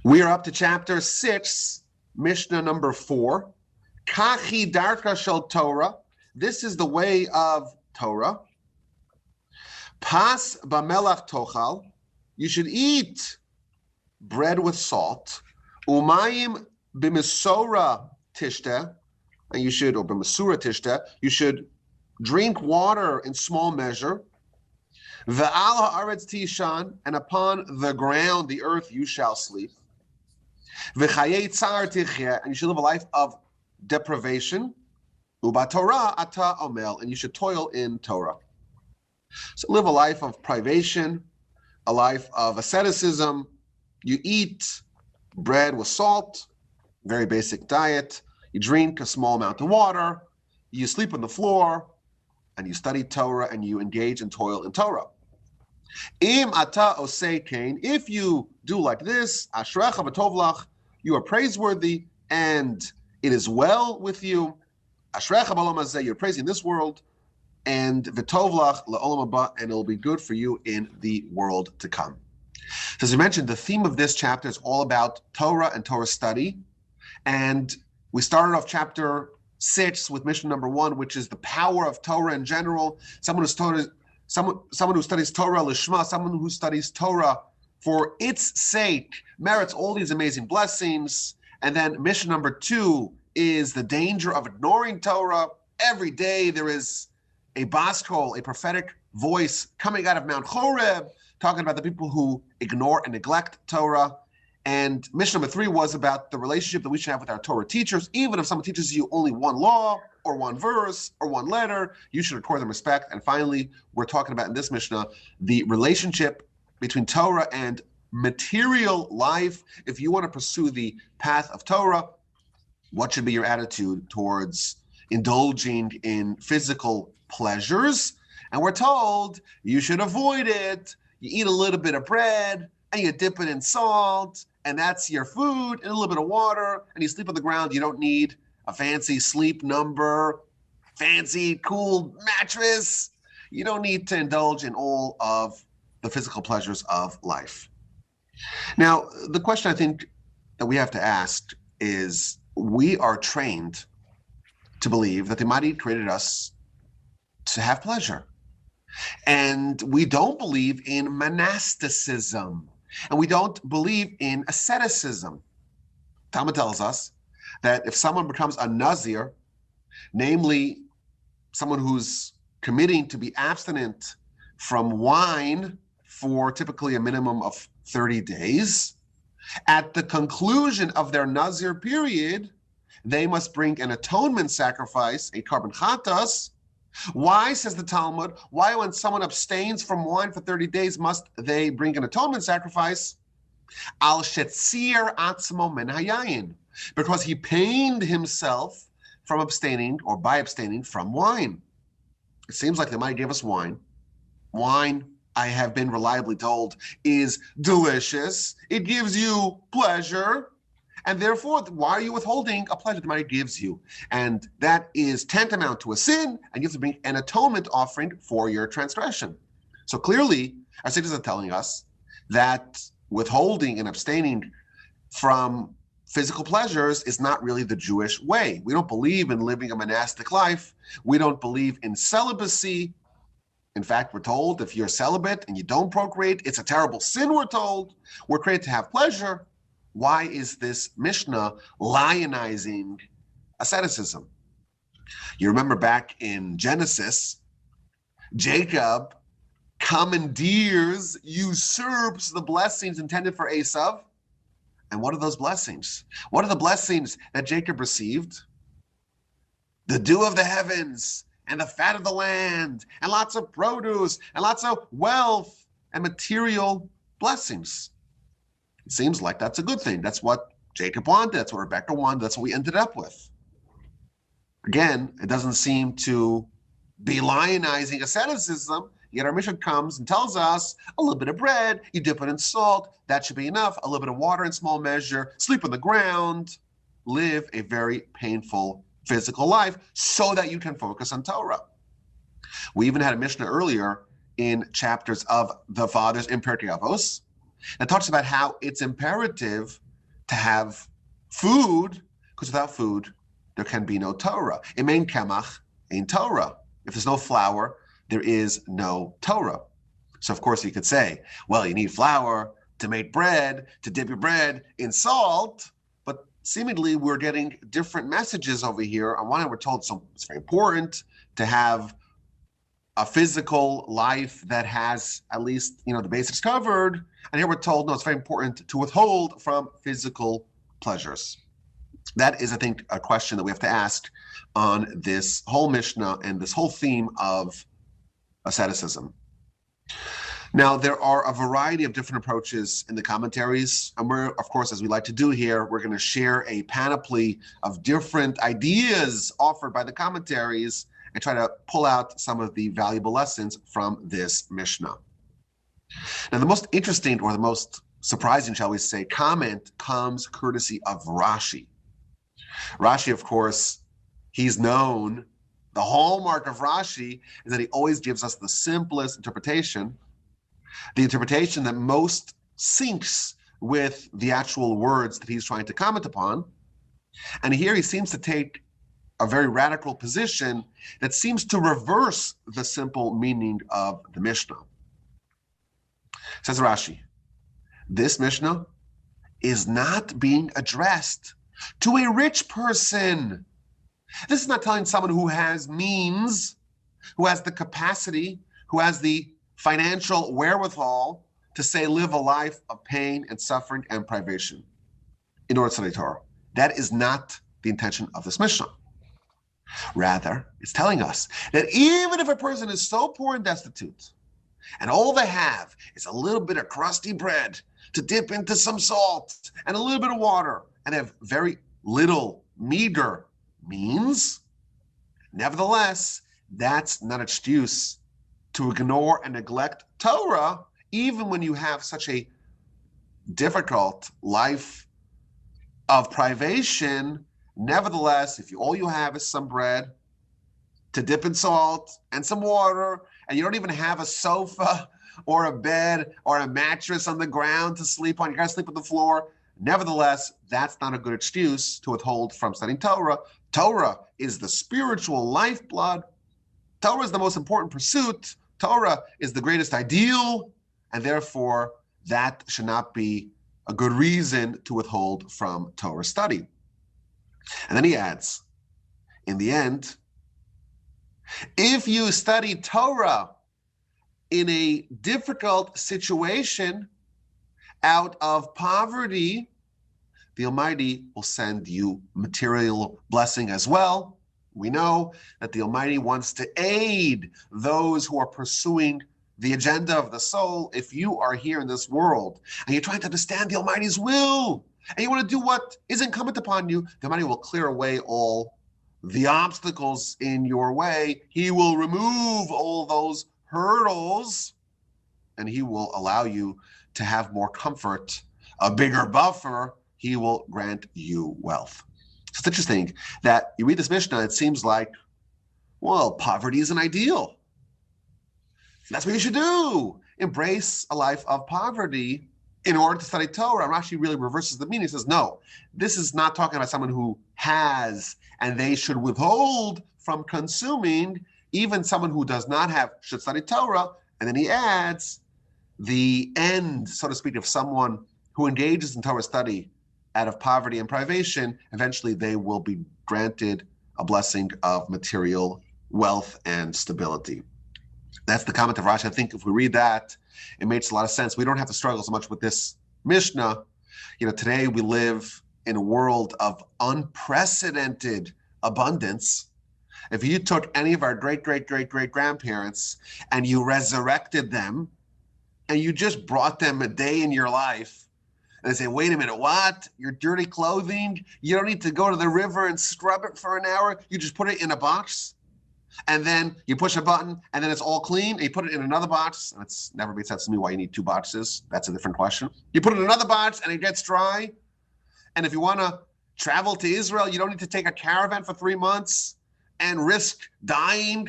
We are up to chapter 6, Mishnah number 4. Kachi darka shel Torah. This is the way of Torah. Pas b'melach tochal. You should eat bread with salt. Umayim b'misora tishta. And you should, or b'misura tishta, you should drink water in small measure. Ve'al ha'aretz tishan, and upon the ground, the earth, you shall sleep. V'chayei tzar tichya, and you should live a life of deprivation. Uba Torah ata omel, and you should toil in Torah. So live a life of privation, a life of asceticism. You eat bread with salt, very basic diet. You drink a small amount of water. You sleep on the floor, and you study Torah, and you engage in toil in Torah. Im ata osei kain, if you do like this, ashrecha v'tovlach, you are praiseworthy, and it is well with you. Ashrecha b'olam hazeh, you're praising this world, and v'tovlach la'olam haba, and it will be good for you in the world to come. So as we mentioned, the theme of this chapter is all about Torah and Torah study, and we started off chapter 6 with mission number 1, which is the power of Torah in general. Someone who studies Torah lishma, someone who studies Torah for its sake, merits all these amazing blessings. And then mission number 2 is the danger of ignoring Torah. Every day there is a baskol, a prophetic voice coming out of Mount Horeb, talking about the people who ignore and neglect Torah. And mission number 3 was about the relationship that we should have with our Torah teachers. Even if someone teaches you only one law or one verse or one letter, you should accord them respect. And finally, we're talking about in this Mishnah, the relationship between Torah and material life. If you want to pursue the path of Torah, what should be your attitude towards indulging in physical pleasures? And we're told you should avoid it. You eat a little bit of bread and you dip it in salt, and that's your food, and a little bit of water, and you sleep on the ground. You don't need a fancy sleep number, fancy cool mattress. You don't need to indulge in all of the physical pleasures of life. Now, the question I think that we have to ask is, we are trained to believe that the Almighty created us to have pleasure. And we don't believe in monasticism. And we don't believe in asceticism. Talmud tells us that if someone becomes a Nazir, namely someone who's committing to be abstinent from wine for typically a minimum of 30 days, at the conclusion of their Nazir period, they must bring an atonement sacrifice, a korban chatas. Why, says the Talmud, why when someone abstains from wine for 30 days must they bring an atonement sacrifice? Al shetzir atzmo min hayayin, because he pained himself from abstaining, or by abstaining from wine. It seems like they might give us wine. Wine, I have been reliably told, is delicious. It gives you pleasure. And therefore, why are you withholding a pleasure the Almighty gives you? And that is tantamount to a sin, and you have to bring an atonement offering for your transgression. So clearly, our sages are telling us that withholding and abstaining from physical pleasures is not really the Jewish way. We don't believe in living a monastic life. We don't believe in celibacy. In fact, we're told if you're celibate and you don't procreate, it's a terrible sin, we're told. We're created to have pleasure. Why is this Mishnah lionizing asceticism? You remember back in Genesis, Jacob commandeers, usurps the blessings intended for Esav. And what are those blessings? What are the blessings that Jacob received? The dew of the heavens and the fat of the land and lots of produce and lots of wealth and material blessings. It seems like that's a good thing. That's what Jacob wanted. That's what Rebecca wanted. That's what we ended up with. Again, it doesn't seem to be lionizing asceticism. Yet our Mishnah comes and tells us a little bit of bread, you dip it in salt, that should be enough. A little bit of water in small measure, sleep on the ground, live a very painful physical life so that you can focus on Torah. We even had a Mishnah earlier in chapters of the Fathers in Pirkei Avos that talks about how it's imperative to have food, because without food, there can be no Torah. Im ein kamach, ein Torah. If there's no flour, there is no Torah. So of course you could say, well, you need flour to make bread, to dip your bread in salt, but seemingly we're getting different messages over here. On one hand, we're told it's very important to have a physical life that has at least, the basics covered. And here we're told, no, it's very important to withhold from physical pleasures. That is, I think, a question that we have to ask on this whole Mishnah and this whole theme of asceticism. Now, there are a variety of different approaches in the commentaries. And we're, of course, as we like to do here, we're going to share a panoply of different ideas offered by the commentaries and try to pull out some of the valuable lessons from this Mishnah. Now, the most interesting, or the most surprising, shall we say, comment comes courtesy of Rashi. Rashi, of course, he's known, the hallmark of Rashi is that he always gives us the simplest interpretation, the interpretation that most syncs with the actual words that he's trying to comment upon. And here he seems to take a very radical position that seems to reverse the simple meaning of the Mishnah. Says Rashi, this Mishnah is not being addressed to a rich person. This is not telling someone who has means, who has the capacity, who has the financial wherewithal to say live a life of pain and suffering and privation in order to study Torah. That is not the intention of this Mishnah. Rather, it's telling us that even if a person is so poor and destitute, and all they have is a little bit of crusty bread to dip into some salt and a little bit of water, and have very little, meager means, nevertheless, that's not an excuse to ignore and neglect Torah, even when you have such a difficult life of privation. Nevertheless, if all you have is some bread to dip in salt and some water, and you don't even have a sofa or a bed or a mattress on the ground to sleep on, you gotta sleep on the floor, nevertheless, that's not a good excuse to withhold from studying Torah. Torah is the spiritual lifeblood. Torah is the most important pursuit. Torah is the greatest ideal, and therefore that should not be a good reason to withhold from Torah study. And then he adds, in the end, if you study Torah in a difficult situation out of poverty, the Almighty will send you material blessing as well. We know that the Almighty wants to aid those who are pursuing the agenda of the soul. If you are here in this world and you're trying to understand the Almighty's will, and you want to do what is incumbent upon you, the Almighty will clear away all the obstacles in your way. He will remove all those hurdles, and He will allow you to have more comfort, a bigger buffer. He will grant you wealth. So it's interesting that you read this Mishnah, it seems like, well, poverty is an ideal. That's what you should do. Embrace a life of poverty in order to study Torah. And Rashi really reverses the meaning. He says, no, this is not talking about someone who has and they should withhold from consuming. Even someone who does not have should study Torah. And then he adds the end, so to speak, of someone who engages in Torah study out of poverty and privation. Eventually they will be granted a blessing of material wealth and stability. That's the comment of Rashi. I think if we read that, it makes a lot of sense. We don't have to struggle so much with this Mishnah. Today we live in a world of unprecedented abundance. If you took any of our great-great-great-great-grandparents and you resurrected them and you just brought them a day in your life, and they say, wait a minute, what? Your dirty clothing? You don't need to go to the river and scrub it for an hour. You just put it in a box, and then you push a button, and then it's all clean, and you put it in another box. And it's never made sense to me why you need two boxes. That's a different question. You put it in another box, and it gets dry. And if you want to travel to Israel, you don't need to take a caravan for 3 months and risk dying.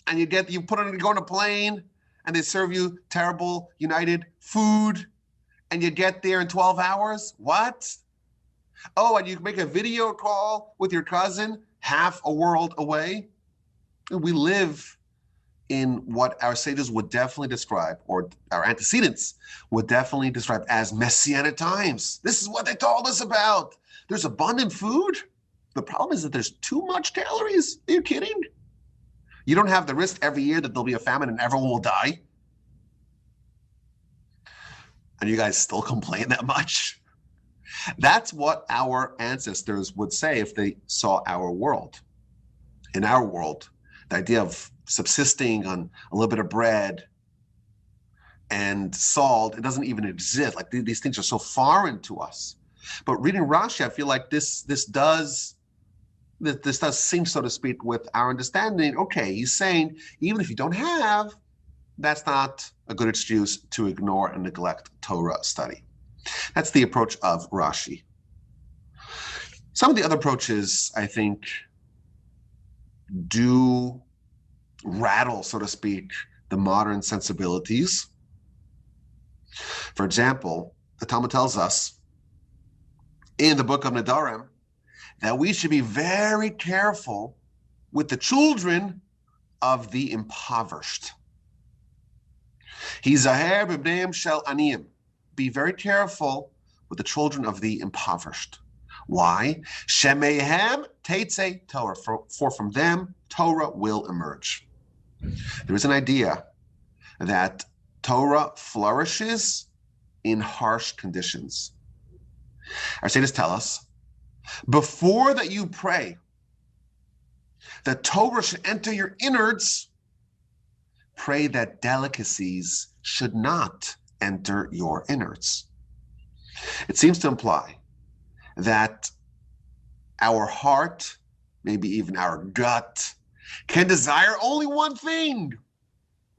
And you put it on, you go on a plane, and they serve you terrible United food, and you get there in 12 hours. What? Oh, and you make a video call with your cousin half a world away. We live in what our sages would definitely describe, or our antecedents would definitely describe as messianic times. This is what they told us about. There's abundant food. The problem is that there's too much calories. Are you kidding? You don't have the risk every year that there'll be a famine and everyone will die. And you guys still complain that much? That's what our ancestors would say if they saw our world. In our world, the idea of subsisting on a little bit of bread and salt, it doesn't even exist. Like these things are so foreign to us. But reading Rashi, I feel like this does sync, so to speak, with our understanding. Okay, he's saying even if you don't have, that's not a good excuse to ignore and neglect Torah study. That's the approach of Rashi. Some of the other approaches, I think, do rattle, so to speak, the modern sensibilities. For example, the Talmud tells us in the book of Nedarim that we should be very careful with the children of the impoverished. Hizaher b'bneim shel aniyim. Be very careful with the children of the impoverished. Why? Shemehem teitzei Torah. For from them Torah will emerge. There is an idea that Torah flourishes in harsh conditions. Our sages tell us, before that you pray that Torah should enter your innards, pray that delicacies should not enter your innards. It seems to imply that our heart, maybe even our gut, can desire only one thing.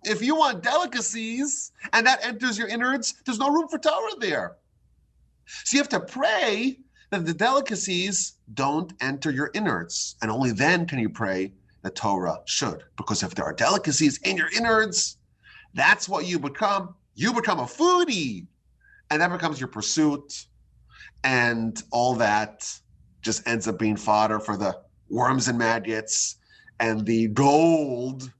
If you want delicacies and that enters your innards, there's no room for Torah there. So you have to pray that the delicacies don't enter your innards, and only then can you pray that Torah should. Because if there are delicacies in your innards, that's what you become. You become a foodie, and that becomes your pursuit, and all that just ends up being fodder for the worms and maggots, and the gold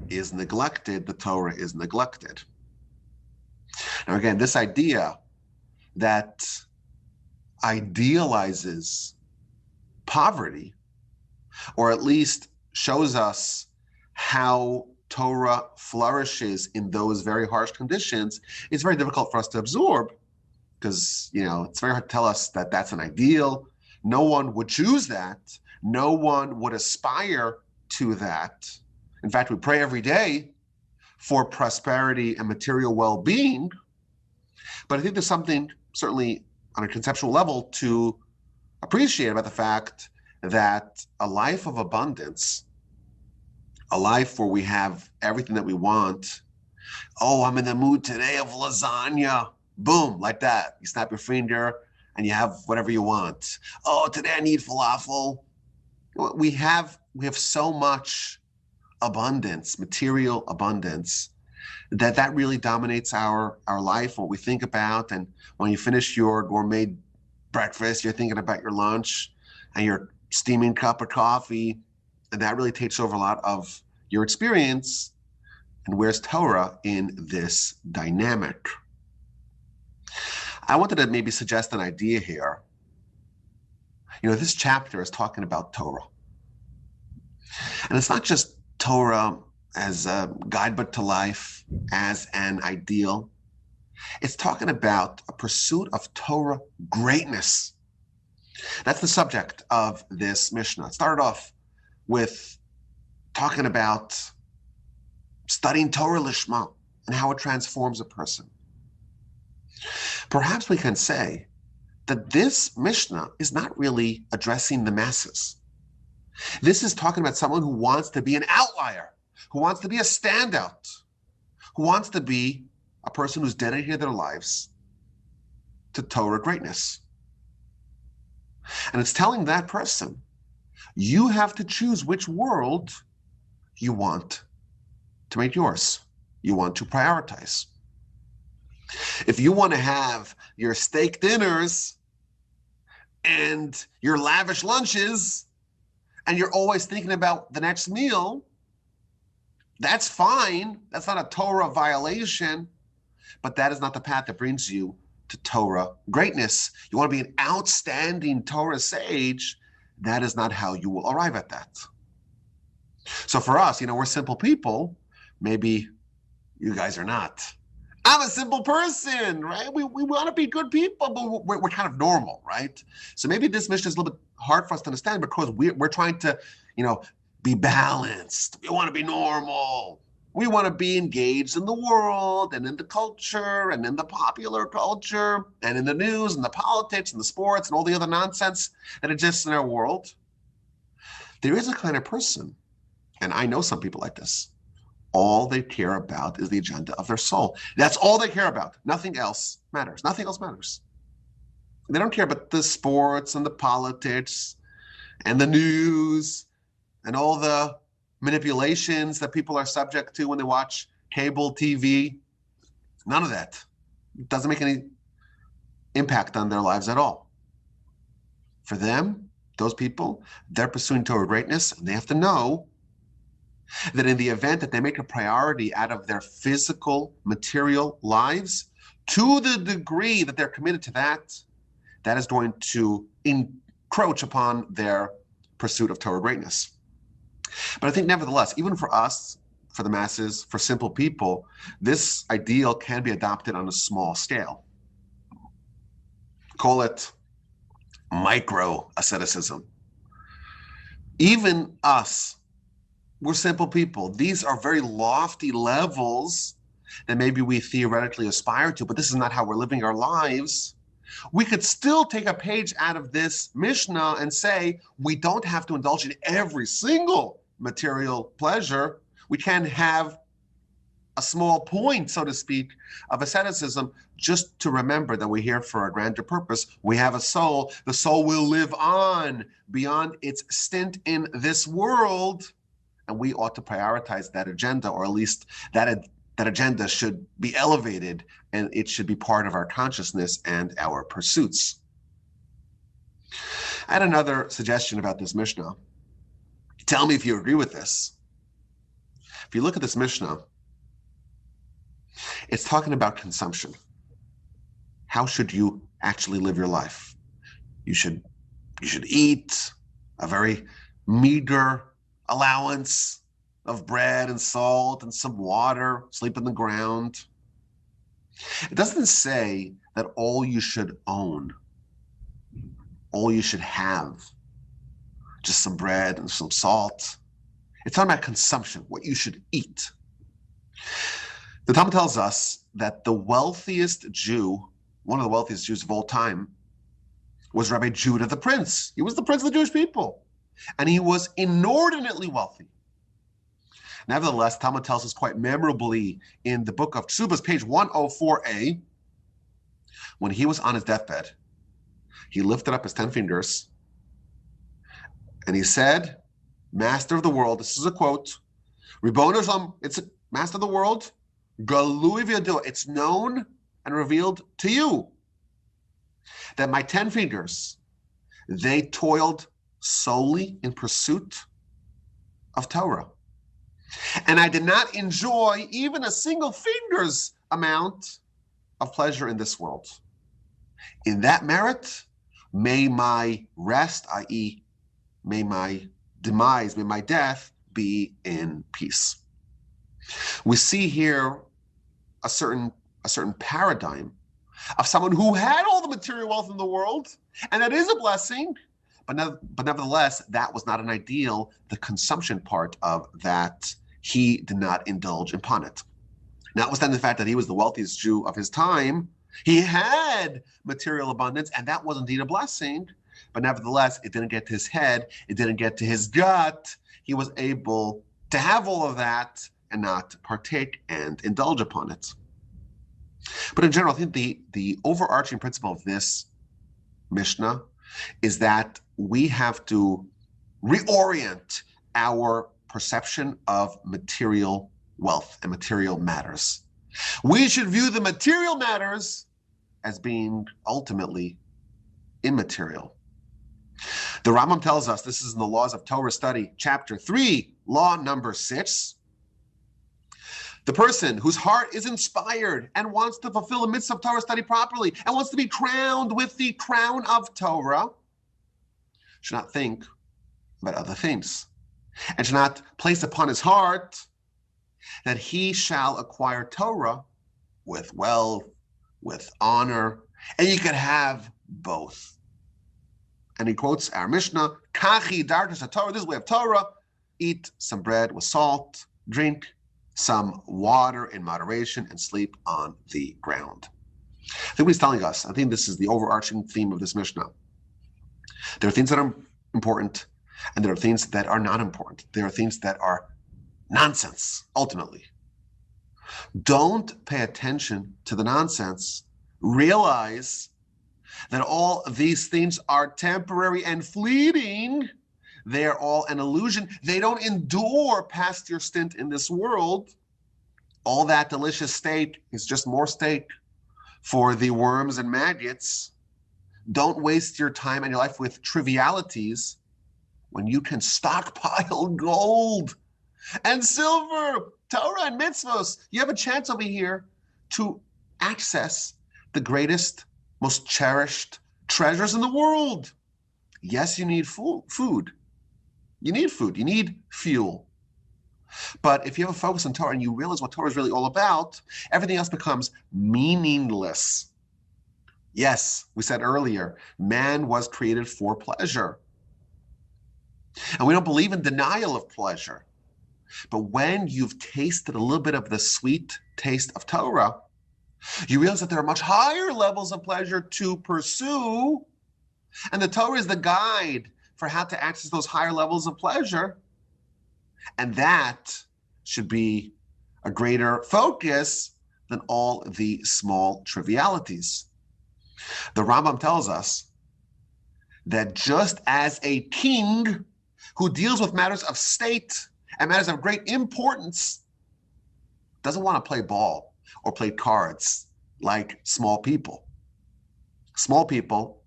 is neglected, the Torah is neglected. Now again, this idea that idealizes poverty, or at least shows us how Torah flourishes in those very harsh conditions, it's very difficult for us to absorb, because it's very hard to tell us that that's an ideal. No one would choose that. No one would aspire to that. In fact, we pray every day for prosperity and material well-being. But I think there's something, certainly on a conceptual level, to appreciate about the fact that a life of abundance, a life where we have everything that we want. Oh, I'm in the mood today of lasagna. Boom, like that. You snap your finger and you have whatever you want. Oh, today I need falafel. We have so much abundance, material abundance, that really dominates our life, what we think about. And when you finish your gourmet breakfast, you're thinking about your lunch and your steaming cup of coffee, and that really takes over a lot of your experience. And where's Torah in this dynamic? I wanted to maybe suggest an idea here. This chapter is talking about Torah. And it's not just Torah as a guidebook to life, as an ideal. It's talking about a pursuit of Torah greatness. That's the subject of this Mishnah. It started off with talking about studying Torah Lishma and how it transforms a person. Perhaps we can say that this Mishnah is not really addressing the masses. This is talking about someone who wants to be an outlier, who wants to be a standout, who wants to be a person who's dedicated their lives to Torah greatness. And it's telling that person, you have to choose which world you want to make yours, you want to prioritize. If you want to have your steak dinners and your lavish lunches, and you're always thinking about the next meal, that's fine. That's not a Torah violation, but that is not the path that brings you to Torah greatness. You want to be an outstanding Torah sage, that is not how you will arrive at that. So for us, we're simple people. Maybe you guys are not. I'm a simple person, right? We want to be good people, but we're kind of normal, right? So maybe this mission is a little bit hard for us to understand because we're trying to, be balanced. We want to be normal. We want to be engaged in the world and in the culture and in the popular culture and in the news and the politics and the sports and all the other nonsense that exists in our world. There is a kind of person, and I know some people like this, all they care about is the agenda of their soul. That's all they care about. Nothing else matters. Nothing else matters. They don't care about the sports and the politics and the news and all the manipulations that people are subject to when they watch cable TV. None of that. It doesn't make any impact on their lives at all. For them, those people, they're pursuing Torah greatness, and they have to know that in the event that they make a priority out of their physical, material lives, to the degree that they're committed to that, that is going to encroach upon their pursuit of Torah greatness. But I think nevertheless, even for us, for the masses, for simple people, this ideal can be adopted on a small scale. Call it micro asceticism. Even us, we're simple people. These are very lofty levels that maybe we theoretically aspire to, but this is not how we're living our lives. We could still take a page out of this Mishnah and say, we don't have to indulge in every single material pleasure. We can have a small point, so to speak, of asceticism, just to remember that we're here for a grander purpose. We have a soul. The soul will live on beyond its stint in this world. And we ought to prioritize that agenda, or at least that agenda should be elevated, and it should be part of our consciousness and our pursuits. I had another suggestion about this Mishnah. Tell me if you agree with this. If you look at this Mishnah, it's talking about consumption. How should you actually live your life? You should eat a very meager allowance of bread and salt and some water, sleep on the ground. It doesn't say that all you should own, all you should have, just some bread and some salt. It's talking about consumption, what you should eat. The Talmud tells us that the wealthiest Jew, one of the wealthiest Jews of all time, was Rabbi Judah the Prince. He was the prince of the Jewish people, and he was inordinately wealthy. Nevertheless, Talmud tells us quite memorably in the book of Ksubas, page 104a, when he was on his deathbed, he lifted up his 10 fingers and he said, Master of the world, this is a quote, Ribono Shalom, it's a Master of the world, Galui v'yadua, it's known and revealed to you that my 10 fingers, they toiled solely in pursuit of Torah. And I did not enjoy even a single finger's amount of pleasure in this world. In that merit, may my rest, i.e., may my demise, may my death be in peace. We see here a certain paradigm of someone who had all the material wealth in the world, and that is a blessing, but nevertheless, that was not an ideal. The consumption part of that, he did not indulge upon it. Notwithstanding the fact that he was the wealthiest Jew of his time, he had material abundance, and that was indeed a blessing. But nevertheless, it didn't get to his head. It didn't get to his gut. He was able to have all of that and not partake and indulge upon it. But in general, I think the overarching principle of this Mishnah is that we have to reorient our perception of material wealth and material matters. We should view the material matters as being ultimately immaterial. The Rambam tells us, this is in the Laws of Torah Study, chapter 3, law number 6. The person whose heart is inspired and wants to fulfill the mitzvah of Torah study properly and wants to be crowned with the crown of Torah should not think about other things and should not place upon his heart that he shall acquire Torah with wealth, with honor, and you could have both. And he quotes our Mishnah, Kachi darkness of Torah, this is the way of Torah, eat some bread with salt, drink some water in moderation, and sleep on the ground. I think what he's telling us, I think this is the overarching theme of this Mishnah. There are things that are important, and there are things that are not important. There are things that are nonsense, ultimately. Don't pay attention to the nonsense. Realize that all of these things are temporary and fleeting. They're all an illusion. They don't endure past your stint in this world. All that delicious steak is just more steak for the worms and maggots. Don't waste your time and your life with trivialities when you can stockpile gold and silver, Torah and mitzvos. You have a chance over here to access the greatest, most cherished treasures in the world. Yes, you need food. You need food. You need fuel. But if you have a focus on Torah and you realize what Torah is really all about, everything else becomes meaningless. Yes, we said earlier, man was created for pleasure. And we don't believe in denial of pleasure. But when you've tasted a little bit of the sweet taste of Torah, you realize that there are much higher levels of pleasure to pursue. And the Torah is the guide for how to access those higher levels of pleasure. And that should be a greater focus than all the small trivialities. The Rambam tells us that just as a king who deals with matters of state and matters of great importance doesn't want to play ball or play cards like small people. Small people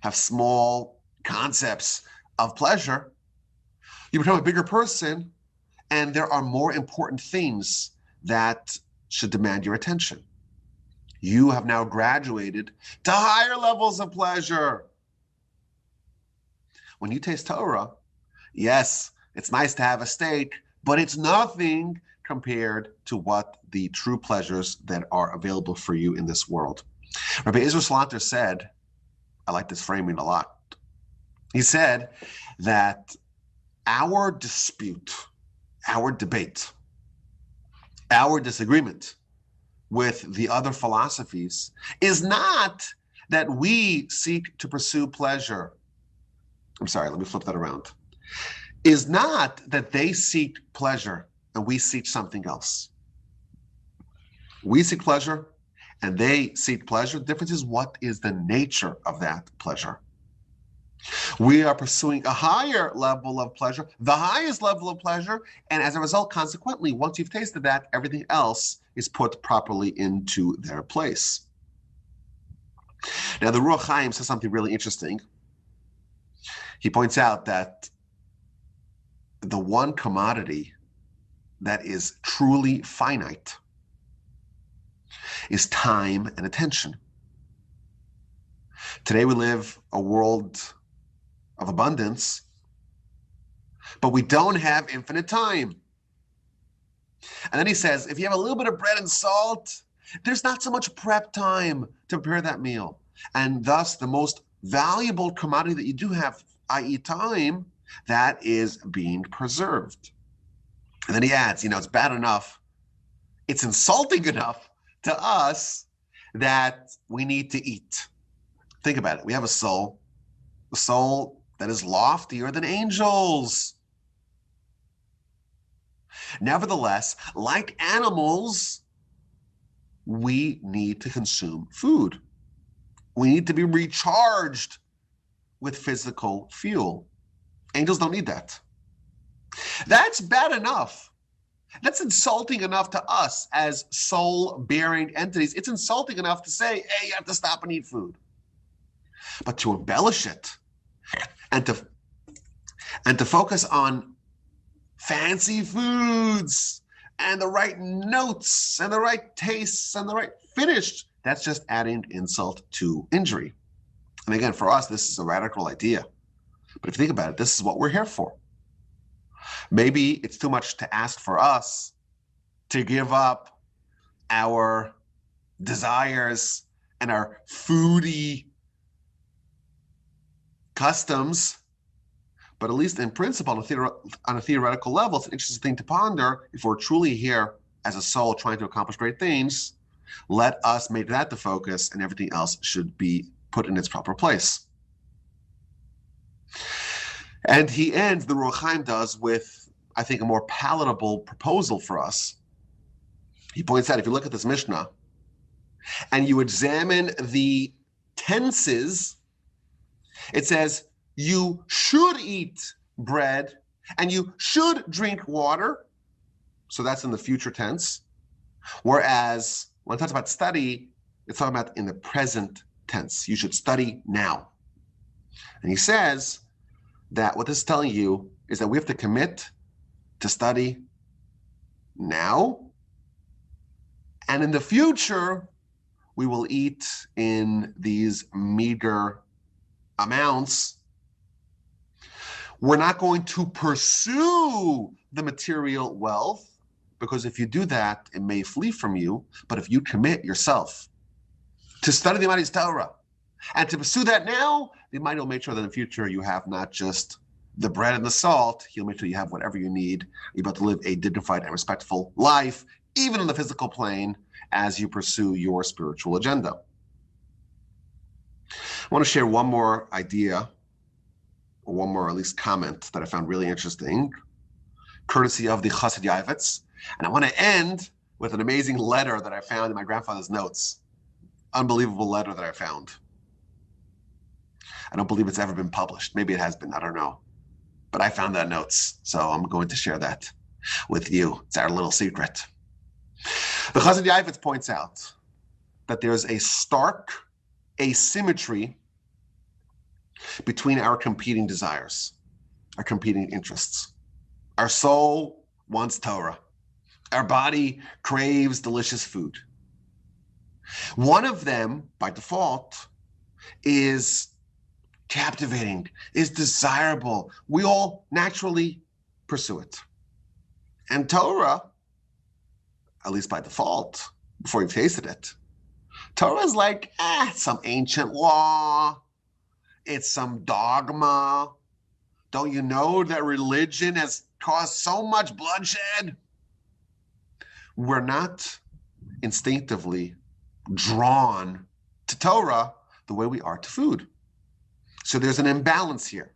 have small concepts of pleasure. You become a bigger person, and there are more important things that should demand your attention. You have now graduated to higher levels of pleasure. When you taste Torah, yes, it's nice to have a steak, but it's nothing compared to what the true pleasures that are available for you in this world. Rabbi Israel Salanter said, I like this framing a lot. He said that our dispute, our debate, our disagreement with the other philosophies is not that we seek to pursue pleasure. I'm sorry, let me flip that around. Is not that they seek pleasure and we seek something else. We seek pleasure and they seek pleasure. The difference is what is the nature of that pleasure. We are pursuing a higher level of pleasure, the highest level of pleasure, and as a result, consequently, once you've tasted that, everything else is put properly into their place. Now, the Ruach Chaim says something really interesting. He points out that the one commodity that is truly finite is time and attention. Today we live a world of abundance, but we don't have infinite time. And then he says, if you have a little bit of bread and salt, there's not so much prep time to prepare that meal. And thus the most valuable commodity that you do have, i.e. time, that is being preserved. And then he adds, it's bad enough, it's insulting enough to us that we need to eat. Think about it. We have a soul that is loftier than angels. Nevertheless, like animals, we need to consume food. We need to be recharged with physical fuel. Angels don't need that. That's bad enough. That's insulting enough to us as soul-bearing entities. It's insulting enough to say, hey, you have to stop and eat food. But to embellish it and to focus on fancy foods and the right notes and the right tastes and the right finish, that's just adding insult to injury. And again, for us, this is a radical idea. But if you think about it, this is what we're here for. Maybe it's too much to ask for us to give up our desires and our foodie customs, but at least in principle, on a theoretical level, it's an interesting thing to ponder. If we're truly here as a soul trying to accomplish great things, let us make that the focus, and everything else should be put in its proper place. And he ends, the Ruach Chaim does, with, I think, a more palatable proposal for us. He points out, if you look at this Mishnah, and you examine the tenses, it says, you should eat bread, and you should drink water. So that's in the future tense. Whereas, when it talks about study, it's talking about in the present tense. You should study now. And he says that what this is telling you is that we have to commit to study now, and in the future, we will eat in these meager amounts. We're not going to pursue the material wealth, because if you do that, it may flee from you. But if you commit yourself to study the Almighty's Torah and to pursue that now, the Almighty will make sure that in the future you have not just the bread and the salt, He'll make sure you have whatever you need. You're about to live a dignified and respectful life, even in the physical plane, as you pursue your spiritual agenda. I want to share one more idea, or one more at least comment that I found really interesting, courtesy of the Chassid Yavitz. And I want to end with an amazing letter that I found in my grandfather's notes. Unbelievable letter that I found. I don't believe it's ever been published. Maybe it has been, I don't know. But I found that notes, so I'm going to share that with you. It's our little secret. The Chassid Yavitz points out that there's a stark asymmetry between our competing desires, our competing interests. Our soul wants Torah. Our body craves delicious food. One of them, by default, is captivating, is desirable. We all naturally pursue it. And Torah, at least by default, before you've tasted it, Torah is like, some ancient law. It's some dogma. Don't you know that religion has caused so much bloodshed? We're not instinctively drawn to Torah the way we are to food. So there's an imbalance here.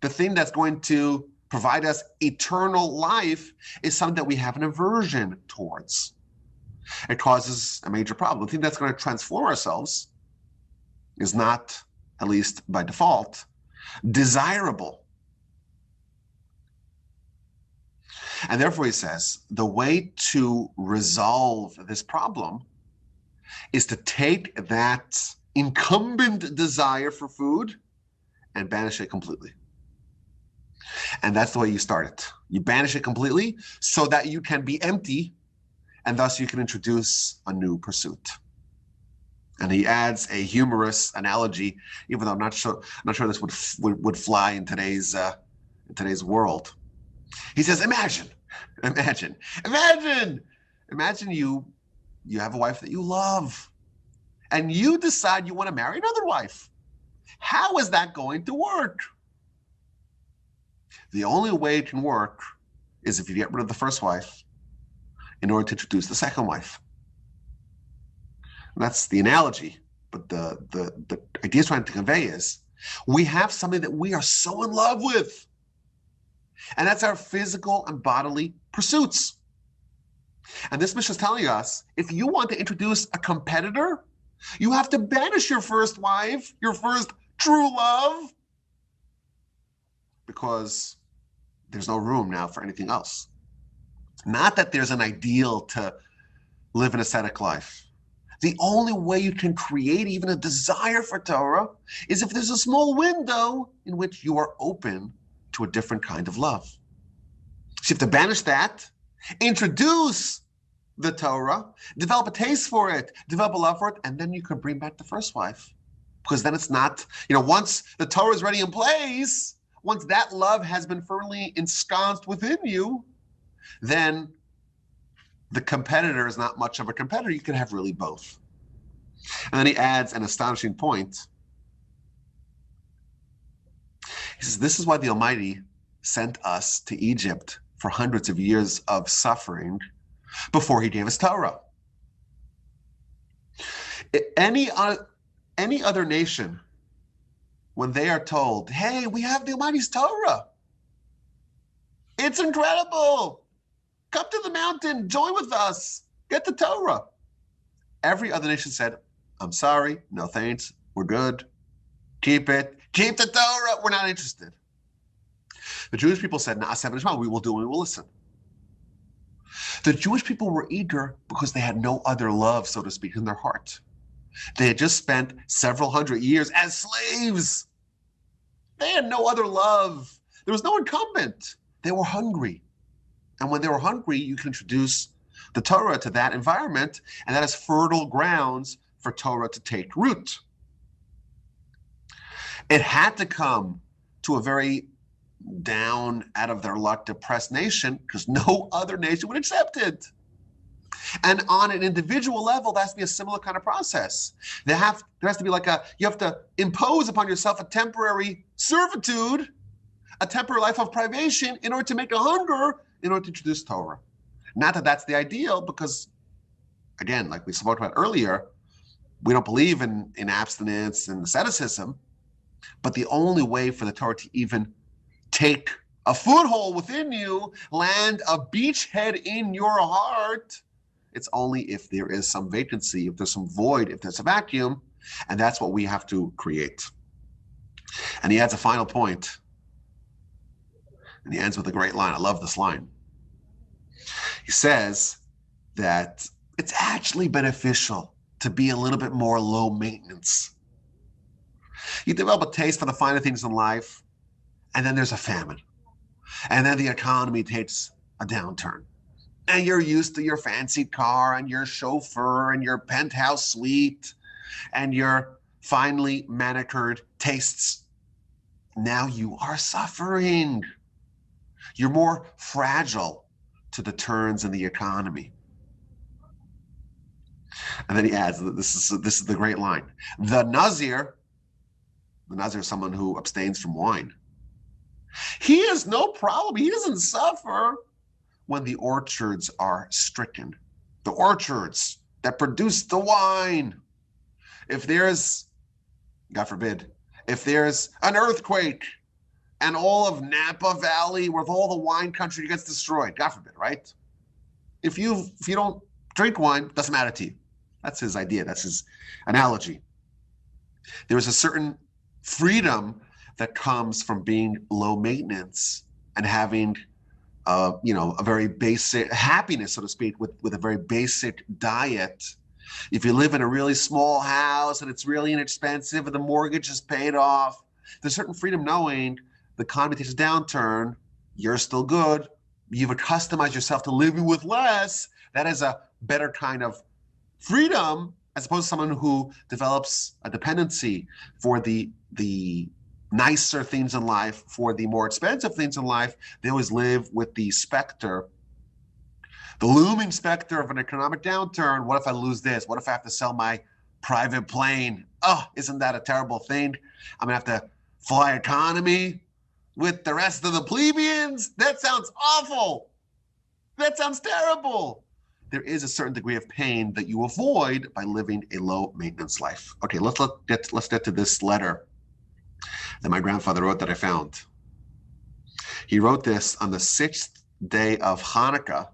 The thing that's going to provide us eternal life is something that we have an aversion towards. It causes a major problem. The thing that's going to transform ourselves is not, at least by default, desirable. And therefore, he says, the way to resolve this problem is to take that incumbent desire for food and banish it completely. And that's the way you start it. You banish it completely so that you can be empty, and thus you can introduce a new pursuit. And he adds a humorous analogy, even though I'm not sure this would fly in today's world. He says, imagine you have a wife that you love, and you decide you want to marry another wife. How is that going to work? The only way it can work is if you get rid of the first wife in order to introduce the second wife. And that's the analogy, but the idea is trying to convey is we have something that we are so in love with, and that's our physical and bodily pursuits. And this mission is telling us, if you want to introduce a competitor, you have to banish your first wife, your first true love, because there's no room now for anything else. Not that there's an ideal to live an ascetic life. The only way you can create even a desire for Torah is if there's a small window in which you are open to a different kind of love. So you have to banish that, introduce the Torah, develop a taste for it, develop a love for it, and then you can bring back the first wife. Because then it's not, once the Torah is already in place, once that love has been firmly ensconced within you, then the competitor is not much of a competitor. You can have really both. And then he adds an astonishing point. He says, this is why the Almighty sent us to Egypt for hundreds of years of suffering before he gave us Torah. Any other nation, when they are told, hey, we have the Almighty's Torah, it's incredible. Come to the mountain, join with us, get the Torah. Every other nation said, I'm sorry, no thanks, we're good. Keep it, keep the Torah, we're not interested. The Jewish people said, Na'aseh v'nishma, we will do and we will listen. The Jewish people were eager because they had no other love, so to speak, in their heart. They had just spent several hundred years as slaves. They had no other love. There was no incumbent. They were hungry. And when they were hungry, you can introduce the Torah to that environment, and that is fertile grounds for Torah to take root. It had to come to a very down, out of their luck, depressed nation because no other nation would accept it. And on an individual level, there has to be a similar kind of process. There has to be you have to impose upon yourself a temporary servitude, a temporary life of privation in order to make a hunger, in order to introduce Torah. Not that that's the ideal, because, again, like we spoke about earlier, we don't believe in abstinence and asceticism, but the only way for the Torah to even take a foothold within you, land a beachhead in your heart, it's only if there is some vacancy, if there's some void, if there's a vacuum, and that's what we have to create. And he adds a final point, and he ends with a great line. I love this line. He says that it's actually beneficial to be a little bit more low maintenance. You develop a taste for the finer things in life, and then there's a famine. And then the economy takes a downturn. And you're used to your fancy car and your chauffeur and your penthouse suite and your finely manicured tastes. Now you are suffering. You're more fragile to the turns in the economy. And then he adds, this is the great line. The Nazir is someone who abstains from wine. He has no problem. He doesn't suffer when the orchards are stricken. The orchards that produce the wine. If there's, God forbid, if there's an earthquake and all of Napa Valley with all the wine country gets destroyed, God forbid, right? If you don't drink wine, it doesn't matter to you. That's his idea. That's his analogy. There is a certain freedom that comes from being low maintenance and having a very basic happiness, so to speak, with a very basic diet. If you live in a really small house and it's really inexpensive and the mortgage is paid off, there's certain freedom knowing the economy takes a downturn, you're still good, you've accustomed yourself to living with less. That is a better kind of freedom as opposed to someone who develops a dependency for the nicer things in life, for the more expensive things in life. They always live with the specter, the looming specter of an economic downturn. What if I lose this? What if I have to sell my private plane? Oh, isn't that a terrible thing? I'm gonna have to fly economy with the rest of the plebeians? That sounds awful. That sounds terrible. There is a certain degree of pain that you avoid by living a low maintenance life. Okay, let's get to this letter that my grandfather wrote that I found. He wrote this on the 6th day of Hanukkah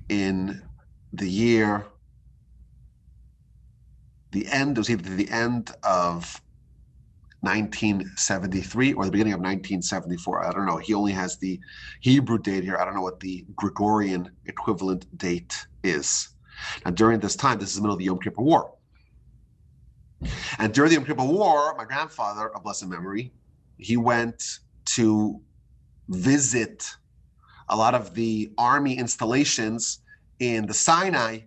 in the year, it was either the end of 1973 or the beginning of 1974. I don't know. He only has the Hebrew date here. I don't know what the Gregorian equivalent date is. Now, during this time, this is the middle of the Yom Kippur War. And during the Yom Kippur War, my grandfather, of blessed memory, he went to visit a lot of the army installations in the Sinai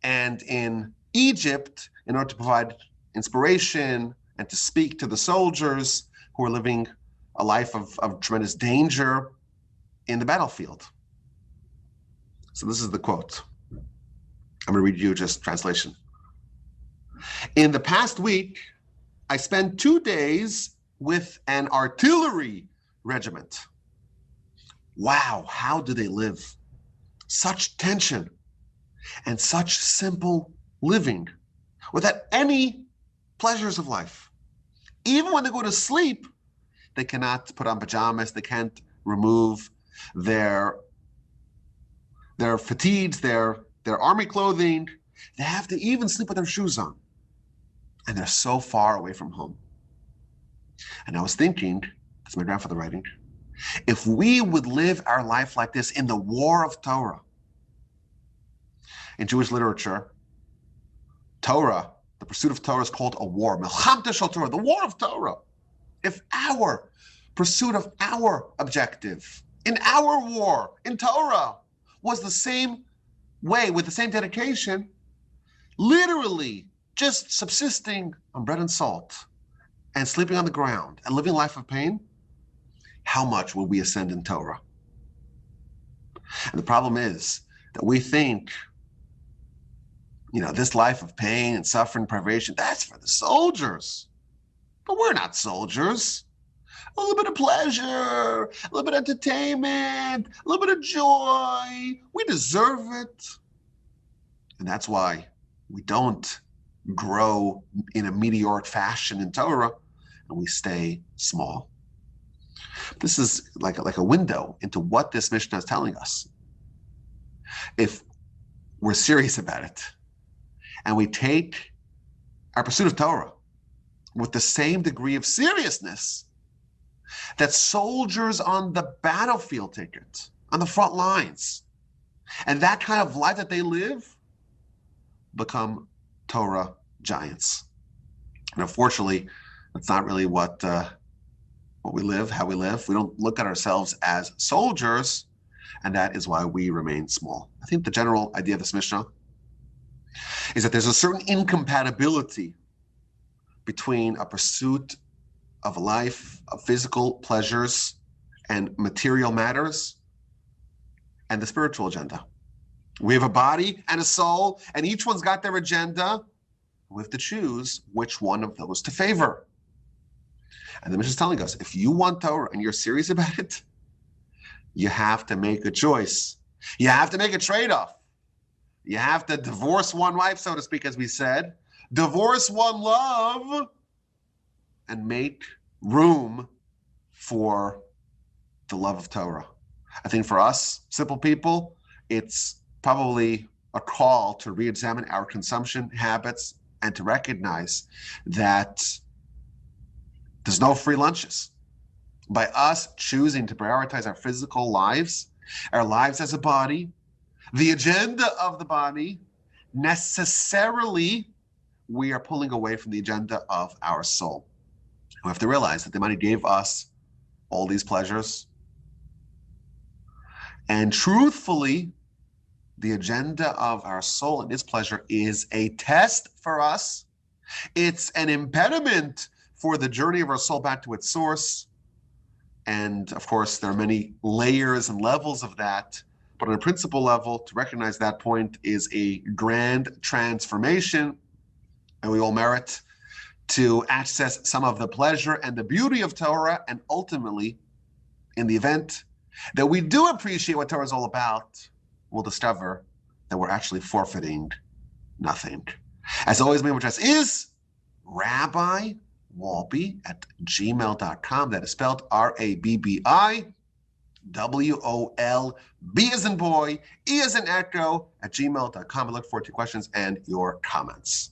and in Egypt in order to provide inspiration and to speak to the soldiers who were living a life of tremendous danger in the battlefield. So this is the quote. I'm going to read you just translation. In the past week, I spent 2 days with an artillery regiment. Wow, how do they live? Such tension and such simple living without any pleasures of life. Even when they go to sleep, they cannot put on pajamas, they can't remove their fatigues, their army clothing. They have to even sleep with their shoes on. And they're so far away from home. And I was thinking, that's my grandfather writing, if we would live our life like this in the war of Torah, in Jewish literature, Torah, the pursuit of Torah is called a war. Milchamta shel Torah, the war of Torah. If our pursuit of our objective, in our war, in Torah, was the same way, with the same dedication, literally just subsisting on bread and salt and sleeping on the ground and living a life of pain, how much will we ascend in Torah? And the problem is that we think, this life of pain and suffering, privation, that's for the soldiers. But we're not soldiers. A little bit of pleasure, a little bit of entertainment, a little bit of joy. We deserve it. And that's why we don't grow in a meteoric fashion in Torah, and we stay small. This is like a window into what this Mishnah is telling us. If we're serious about it, and we take our pursuit of Torah with the same degree of seriousness that soldiers on the battlefield take it, on the front lines, and that kind of life that they live, become Torah giants. And unfortunately, that's not really what we live, how we live. We don't look at ourselves as soldiers, and that is why we remain small. I think the general idea of this Mishnah is that there's a certain incompatibility between a pursuit of a life of physical pleasures and material matters and the spiritual agenda. We have a body and a soul, and each one's got their agenda. We have to choose which one of those to favor. And the Mishnah is telling us, if you want Torah and you're serious about it, you have to make a choice. You have to make a trade-off. You have to divorce one wife, so to speak, as we said, divorce one love, and make room for the love of Torah. I think for us, simple people, it's probably a call to re-examine our consumption habits and to recognize that there's no free lunches. By us choosing to prioritize our physical lives, our lives as a body, the agenda of the body, necessarily we are pulling away from the agenda of our soul. We have to realize that the Almighty gave us all these pleasures. And truthfully, the agenda of our soul and its pleasure is a test for us. It's an impediment for the journey of our soul back to its source. And of course, there are many layers and levels of that. But on a principle level, to recognize that point is a grand transformation. And we all merit to access some of the pleasure and the beauty of Torah. And ultimately, in the event that we do appreciate what Torah is all about, we'll discover that we're actually forfeiting nothing. As always, my email address is Rabbi Wolbe at gmail.com. That is spelled RABBI, WOLB as in boy, E as in echo, at gmail.com. I look forward to your questions and your comments.